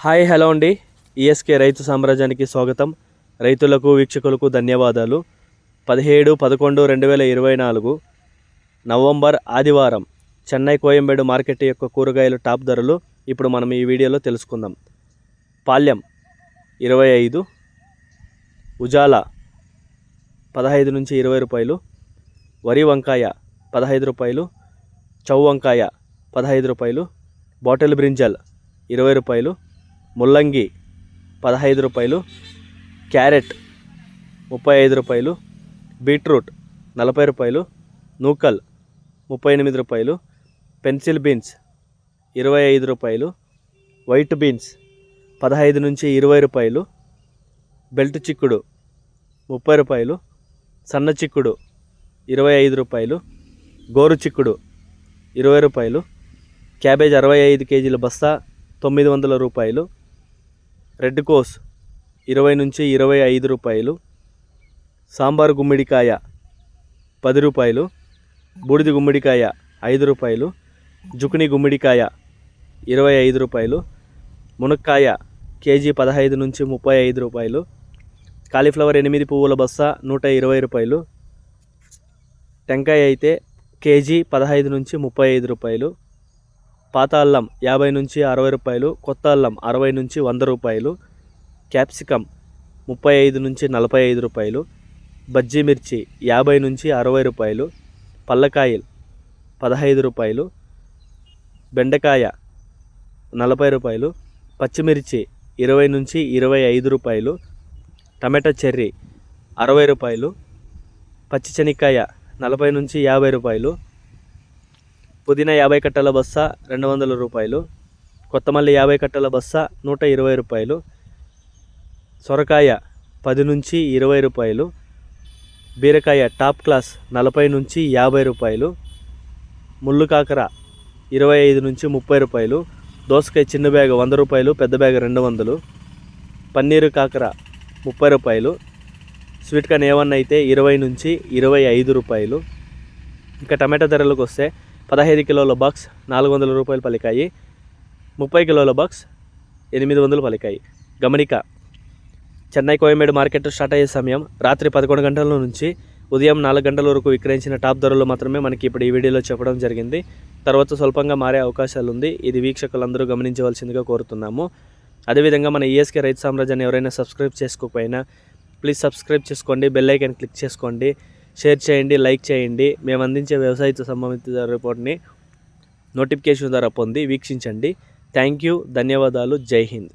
Hi hello అండి. ESK రైతు సామ్రాజ్యానికి స్వాగతం. రైతులకు వీక్షకులకు ధన్యవాదాలు. 17-11-2024 నవంబర్ ఆదివారం చెన్నై కోయంబేడు మార్కెట్ యొక్క కూరగాయలు టాప్ ధరలు ఇప్పుడు మనం ఈ వీడియోలో తెలుసుకుందాం. పాల్యం 25, ఉజాల 15 నుంచి 20 రూపాయలు, వరి వంకాయ 15 రూపాయలు, చౌ వంకాయ 15 రూపాయలు, బాటిల్ బ్రింజల్ 20 రూపాయలు, ముల్లంగి 15 రూపాయలు, క్యారెట్ 35 రూపాయలు, బీట్రూట్ 40 రూపాయలు, నూకల్ 38 రూపాయలు, పెన్సిల్ బీన్స్ 25 రూపాయలు, వైట్ బీన్స్ 15 నుంచి 20 రూపాయలు, బెల్ట్ చిక్కుడు 30 రూపాయలు, సన్న చిక్కుడు 25 రూపాయలు, గోరు చిక్కుడు 20 రూపాయలు, క్యాబేజ్ 65 కేజీల బస్తా 900 రూపాయలు, రెడ్ కోస్ 20 నుంచి 25 రూపాయలు, సాంబార్ గుమ్మిడికాయ 10 రూపాయలు, బూడిది గుమ్మిడికాయ 5 రూపాయలు, జుకిని గుమ్మిడికాయ 25 రూపాయలు, మునక్కాయ కేజీ 15 నుంచి 35 రూపాయలు, కాలీఫ్లవర్ 8 పువ్వుల బస్తా 120 రూపాయలు, టెంకాయ అయితే కేజీ 15 నుంచి 35 రూపాయలు, పాత అల్లం 50 నుంచి 60 రూపాయలు, కొత్త అల్లం 60 నుంచి 100 రూపాయలు, క్యాప్సికమ్ 35 నుంచి 45 రూపాయలు, బజ్జీ మిర్చి 50 నుంచి 60 రూపాయలు, పల్లకాయలు 15 రూపాయలు, బెండకాయ 40 రూపాయలు, పచ్చిమిర్చి 20 నుంచి 25 రూపాయలు, టమాటా చెర్రీ 60 రూపాయలు, పచ్చి శనక్కాయ 40 నుంచి 50 రూపాయలు, పుదీనా 50 కట్టల బస్తా 200 రూపాయలు, కొత్తమల్లి 50 కట్టల బస్తా 120 రూపాయలు, సొరకాయ 10 నుంచి 20 రూపాయలు, బీరకాయ టాప్ క్లాస్ 40 నుంచి 50 రూపాయలు, ముళ్ళు కాకర 25 నుంచి 30 రూపాయలు, దోసకాయ చిన్న బ్యాగ్ 100 రూపాయలు, పెద్ద బ్యాగ్ 200, పన్నీరు కాకర 30 రూపాయలు, స్వీట్ కార్న్ A1 అయితే 20 నుంచి 25 రూపాయలు. ఇంకా టమాటా ధరలకు వస్తే 15 కిలోల బాక్స్ 400 రూపాయలు పలికాయి, 30 కిలోల బాక్స్ 800 పలికాయి. గమనిక, చెన్నై కోయంబేడు మార్కెట్ స్టార్ట్ అయ్యే సమయం రాత్రి 11 గంటల నుంచి ఉదయం 4 గంటల వరకు విక్రయించిన టాప్ ధరలు మాత్రమే మనకి ఇప్పుడు ఈ వీడియోలో చెప్పడం జరిగింది. తర్వాత స్వల్పంగా మారే అవకాశాలు ఉంది. ఇది వీక్షకులందరూ గమనించవలసిందిగా కోరుతున్నాము. అదేవిధంగా మన ఈఎస్కే రైతు సామ్రాజ్యాన్ని ఎవరైనా సబ్స్క్రైబ్ చేసుకోకపోయినా ప్లీజ్ సబ్స్క్రైబ్ చేసుకోండి, బెల్ ఐకాన్ క్లిక్ చేసుకోండి, షేర్ చేయండి, లైక్ చేయండి. మేము అందించే వ్యవసాయతో సంబంధిత రిపోర్ట్ని నోటిఫికేషన్ ద్వారా పొంది వీక్షించండి. థ్యాంక్ యూ, ధన్యవాదాలు, జై హింద్.